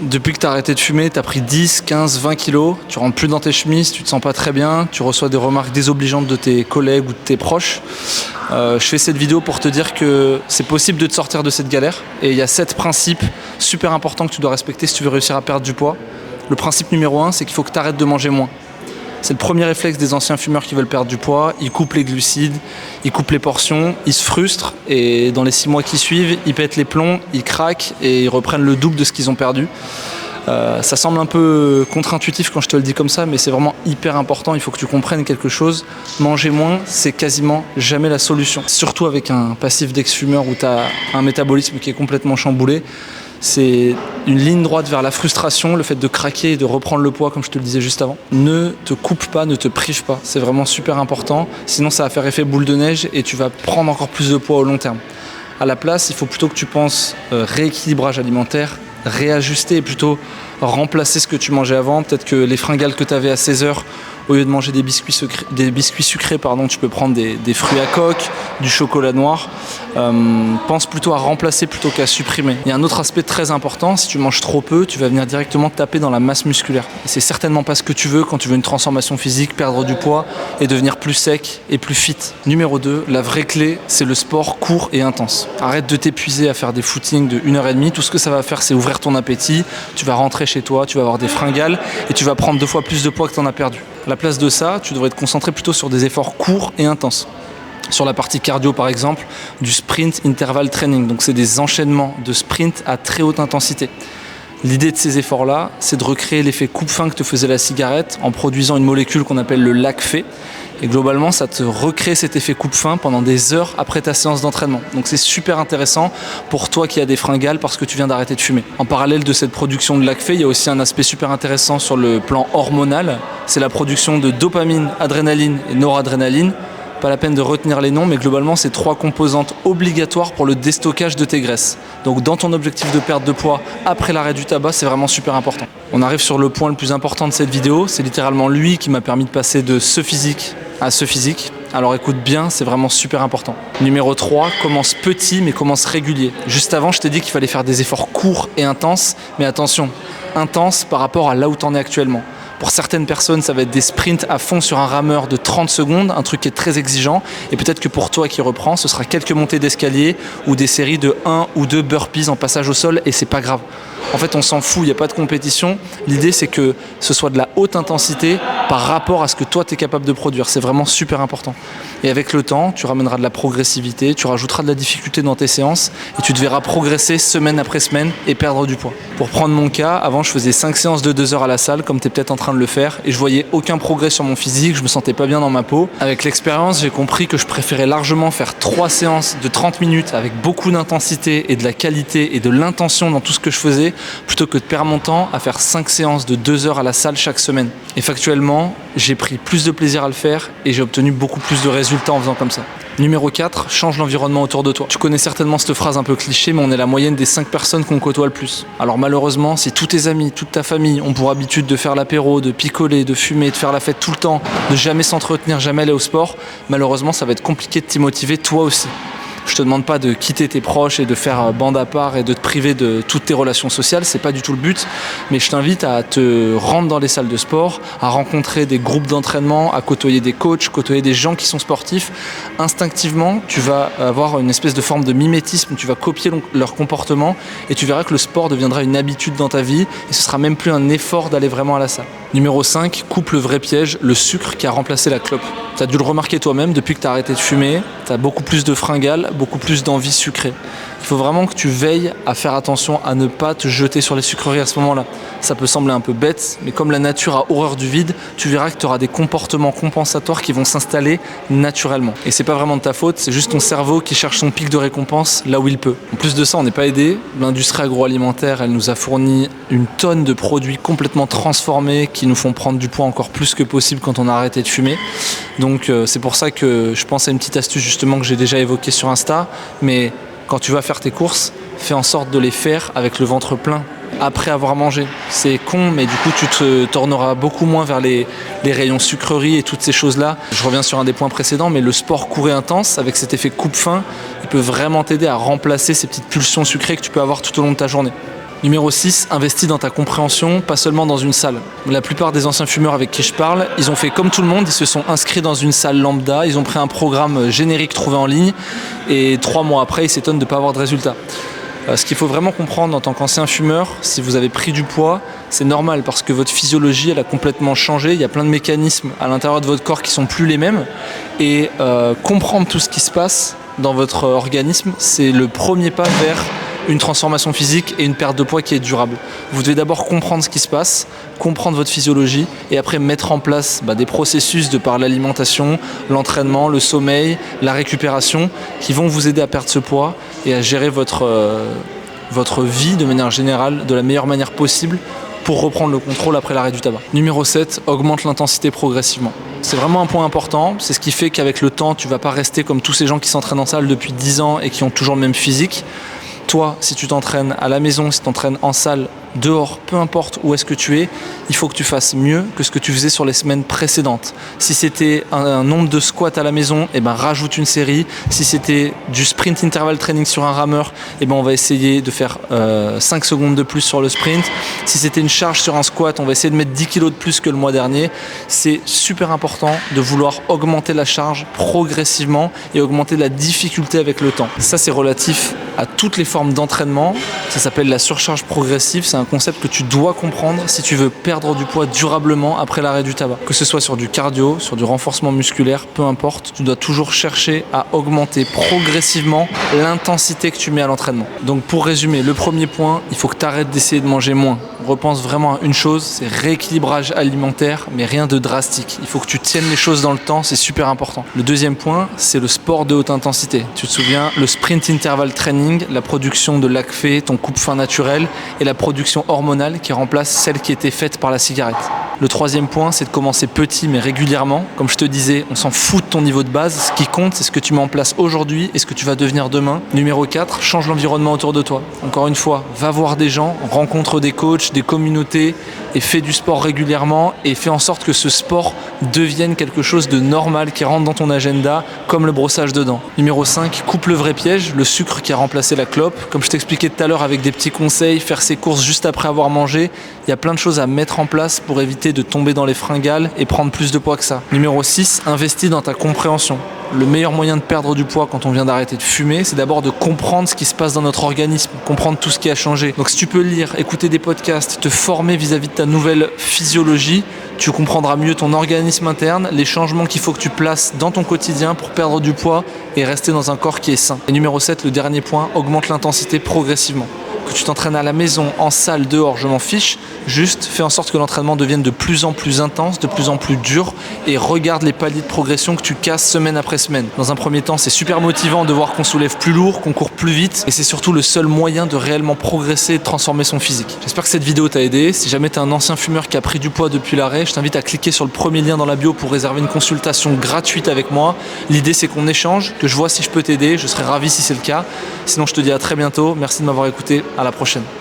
Depuis que tu as arrêté de fumer, tu as pris 10, 15, 20 kilos, tu rentres plus dans tes chemises, tu te sens pas très bien, tu reçois des remarques désobligeantes de tes collègues ou de tes proches. Je fais cette vidéo pour te dire que c'est possible de te sortir de cette galère. Et il y a 7 principes super importants que tu dois respecter si tu veux réussir à perdre du poids. Le principe numéro 1, c'est qu'il faut que tu arrêtes de manger moins. C'est le premier réflexe des anciens fumeurs qui veulent perdre du poids. Ils coupent les glucides, ils coupent les portions, ils se frustrent et dans les 6 mois qui suivent, ils pètent les plombs, ils craquent et ils reprennent le double de ce qu'ils ont perdu. Ça semble un peu contre-intuitif quand je te le dis comme ça, mais c'est vraiment hyper important. Il faut que tu comprennes quelque chose. Manger moins, c'est quasiment jamais la solution. Surtout avec un passif d'ex-fumeur où tu as un métabolisme qui est complètement chamboulé. C'est une ligne droite vers la frustration, le fait de craquer et de reprendre le poids, comme je te le disais juste avant. Ne te coupe pas, ne te prive pas. C'est vraiment super important. Sinon, ça va faire effet boule de neige et tu vas prendre encore plus de poids au long terme. À la place, il faut plutôt que tu penses rééquilibrage alimentaire, réajuster et plutôt remplacer ce que tu mangeais avant. Peut-être que les fringales que tu avais à 16h, au lieu de manger des biscuits sucrés, tu peux prendre des fruits à coque, du chocolat noir. Pense plutôt à remplacer plutôt qu'à supprimer. Il y a un autre aspect très important, si tu manges trop peu, tu vas venir directement taper dans la masse musculaire. Et c'est certainement pas ce que tu veux quand tu veux une transformation physique, perdre du poids et devenir plus sec et plus fit. Numéro 2, la vraie clé, c'est le sport court et intense. Arrête de t'épuiser à faire des footings de 1h30. Tout ce que ça va faire, c'est ouvrir ton appétit. Tu vas rentrer chez toi, tu vas avoir des fringales et tu vas prendre 2 fois plus de poids que tu en as perdu. À la place de ça, tu devrais te concentrer plutôt sur des efforts courts et intenses. Sur la partie cardio par exemple, du sprint interval training. Donc c'est des enchaînements de sprint à très haute intensité. L'idée de ces efforts-là, c'est de recréer l'effet coupe-faim que te faisait la cigarette en produisant une molécule qu'on appelle le lacphé. Et globalement, ça te recrée cet effet coupe-faim pendant des heures après ta séance d'entraînement. Donc c'est super intéressant pour toi qui as des fringales parce que tu viens d'arrêter de fumer. En parallèle de cette production de lacphé, il y a aussi un aspect super intéressant sur le plan hormonal. C'est la production de dopamine, adrénaline et noradrénaline. Pas la peine de retenir les noms, mais globalement, c'est 3 composantes obligatoires pour le déstockage de tes graisses. Donc dans ton objectif de perte de poids après l'arrêt du tabac, c'est vraiment super important. On arrive sur le point le plus important de cette vidéo. C'est littéralement lui qui m'a permis de passer de ce physique à ce physique. Alors écoute bien, c'est vraiment super important. Numéro 3, commence petit mais commence régulier. Juste avant, je t'ai dit qu'il fallait faire des efforts courts et intenses, mais attention, intenses par rapport à là où tu en es actuellement. Pour certaines personnes, ça va être des sprints à fond sur un rameur de 30 secondes, un truc qui est très exigeant. Et peut-être que pour toi qui reprends, ce sera quelques montées d'escalier ou des séries de 1 ou 2 burpees en passage au sol et c'est pas grave. En fait, on s'en fout, il n'y a pas de compétition. L'idée, c'est que ce soit de la haute intensité par rapport à ce que toi, tu es capable de produire. C'est vraiment super important. Et avec le temps, tu ramèneras de la progressivité, tu rajouteras de la difficulté dans tes séances et tu te verras progresser semaine après semaine et perdre du poids. Pour prendre mon cas, avant, je faisais 5 séances de 2 heures à la salle, comme tu es peut-être en train de le faire, et je voyais aucun progrès sur mon physique, je me sentais pas bien dans ma peau. Avec l'expérience, j'ai compris que je préférais largement faire 3 séances de 30 minutes avec beaucoup d'intensité et de la qualité et de l'intention dans tout ce que je faisais, plutôt que de perdre mon temps à faire 5 séances de 2 heures à la salle chaque semaine. Et factuellement, j'ai pris plus de plaisir à le faire et j'ai obtenu beaucoup plus de résultats en faisant comme ça. Numéro 4, change l'environnement autour de toi. Tu connais certainement cette phrase un peu cliché, mais on est la moyenne des 5 personnes qu'on côtoie le plus. Alors malheureusement, si tous tes amis, toute ta famille ont pour habitude de faire l'apéro, de picoler, de fumer, de faire la fête tout le temps, de jamais s'entretenir, jamais aller au sport, malheureusement ça va être compliqué de t'y motiver toi aussi. Je te demande pas de quitter tes proches et de faire bande à part et de te priver de toutes tes relations sociales, c'est pas du tout le but, mais je t'invite à te rendre dans les salles de sport, à rencontrer des groupes d'entraînement, à côtoyer des coachs, côtoyer des gens qui sont sportifs. Instinctivement, tu vas avoir une espèce de forme de mimétisme, tu vas copier leur comportement et tu verras que le sport deviendra une habitude dans ta vie et ce sera même plus un effort d'aller vraiment à la salle. Numéro 5, coupe le vrai piège, le sucre qui a remplacé la clope. Tu as dû le remarquer toi-même, depuis que tu as arrêté de fumer, tu as beaucoup plus de fringales, beaucoup plus d'envie sucrée. Il faut vraiment que tu veilles à faire attention à ne pas te jeter sur les sucreries à ce moment-là. Ça peut sembler un peu bête, mais comme la nature a horreur du vide, tu verras que tu auras des comportements compensatoires qui vont s'installer naturellement. Et c'est pas vraiment de ta faute, c'est juste ton cerveau qui cherche son pic de récompense là où il peut. En plus de ça, on n'est pas aidé. L'industrie agroalimentaire, elle nous a fourni une tonne de produits complètement transformés qui nous font prendre du poids encore plus que possible quand on a arrêté de fumer. Donc c'est pour ça que je pense à une petite astuce justement que j'ai déjà évoquée sur Insta, mais quand tu vas faire tes courses, fais en sorte de les faire avec le ventre plein, après avoir mangé. C'est con, mais du coup tu te tourneras beaucoup moins vers les rayons sucreries et toutes ces choses-là. Je reviens sur un des points précédents, mais le sport court et intense, avec cet effet coupe-faim, il peut vraiment t'aider à remplacer ces petites pulsions sucrées que tu peux avoir tout au long de ta journée. Numéro 6, investis dans ta compréhension, pas seulement dans une salle. La plupart des anciens fumeurs avec qui je parle, ils ont fait comme tout le monde, ils se sont inscrits dans une salle lambda, ils ont pris un programme générique trouvé en ligne et 3 mois après, ils s'étonnent de ne pas avoir de résultats. Ce qu'il faut vraiment comprendre en tant qu'ancien fumeur, si vous avez pris du poids, c'est normal parce que votre physiologie elle a complètement changé, il y a plein de mécanismes à l'intérieur de votre corps qui sont plus les mêmes et comprendre tout ce qui se passe dans votre organisme, c'est le premier pas vers une transformation physique et une perte de poids qui est durable. Vous devez d'abord comprendre ce qui se passe, comprendre votre physiologie et après mettre en place des processus de par l'alimentation, l'entraînement, le sommeil, la récupération qui vont vous aider à perdre ce poids et à gérer votre vie de manière générale de la meilleure manière possible pour reprendre le contrôle après l'arrêt du tabac. Numéro 7, augmente l'intensité progressivement. C'est vraiment un point important, c'est ce qui fait qu'avec le temps, tu ne vas pas rester comme tous ces gens qui s'entraînent en salle depuis 10 ans et qui ont toujours le même physique. Toi, si tu t'entraînes à la maison, si tu t'entraînes en salle, dehors, peu importe où est-ce que tu es, il faut que tu fasses mieux que ce que tu faisais sur les semaines précédentes. Si c'était un nombre de squats à la maison, rajoute une série. Si c'était du sprint interval training sur un rameur, on va essayer de faire 5 secondes de plus sur le sprint. Si c'était une charge sur un squat, on va essayer de mettre 10 kg de plus que le mois dernier. C'est super important de vouloir augmenter la charge progressivement et augmenter la difficulté avec le temps. Ça, c'est relatif à toutes les formes d'entraînement. Ça s'appelle la surcharge progressive. C'est un concept que tu dois comprendre si tu veux perdre du poids durablement après l'arrêt du tabac. Que ce soit sur du cardio, sur du renforcement musculaire, peu importe, tu dois toujours chercher à augmenter progressivement l'intensité que tu mets à l'entraînement. Donc pour résumer, le premier point, il faut que tu arrêtes d'essayer de manger moins. Repense vraiment à une chose, c'est rééquilibrage alimentaire, mais rien de drastique. Il faut que tu tiennes les choses dans le temps, c'est super important. Le deuxième point, c'est le sport de haute intensité. Tu te souviens, le sprint interval training, la production de l'ACFE, ton coupe-faim naturel, et la production hormonale qui remplace celle qui était faite par la cigarette. Le troisième point, c'est de commencer petit mais régulièrement. Comme je te disais, on s'en fout de ton niveau de base. Ce qui compte, c'est ce que tu mets en place aujourd'hui et ce que tu vas devenir demain. Numéro 4, change l'environnement autour de toi. Encore une fois, va voir des gens, rencontre des coachs, des communautés et fais du sport régulièrement et fais en sorte que ce sport devienne quelque chose de normal qui rentre dans ton agenda comme le brossage de dents. Numéro 5, coupe le vrai piège, le sucre qui a remplacé la clope. Comme je t'expliquais tout à l'heure avec des petits conseils, faire ses courses juste après avoir mangé, il y a plein de choses à mettre en place pour éviter de tomber dans les fringales et prendre plus de poids que ça. Numéro 6, investis dans ta compréhension. Le meilleur moyen de perdre du poids quand on vient d'arrêter de fumer, c'est d'abord de comprendre ce qui se passe dans notre organisme, comprendre tout ce qui a changé. Donc si tu peux lire, écouter des podcasts, te former vis-à-vis de ta nouvelle physiologie, tu comprendras mieux ton organisme interne, les changements qu'il faut que tu places dans ton quotidien pour perdre du poids et rester dans un corps qui est sain. Et numéro 7, le dernier point, augmente l'intensité progressivement. Que tu t'entraînes à la maison, en salle, dehors, je m'en fiche. Juste fais en sorte que l'entraînement devienne de plus en plus intense, de plus en plus dur et regarde les paliers de progression que tu casses semaine après semaine. Dans un premier temps, c'est super motivant de voir qu'on soulève plus lourd, qu'on court plus vite et c'est surtout le seul moyen de réellement progresser et de transformer son physique. J'espère que cette vidéo t'a aidé. Si jamais tu es un ancien fumeur qui a pris du poids depuis l'arrêt, je t'invite à cliquer sur le premier lien dans la bio pour réserver une consultation gratuite avec moi. L'idée, c'est qu'on échange, que je vois si je peux t'aider. Je serai ravi si c'est le cas. Sinon, je te dis à très bientôt. Merci de m'avoir écouté. À la prochaine.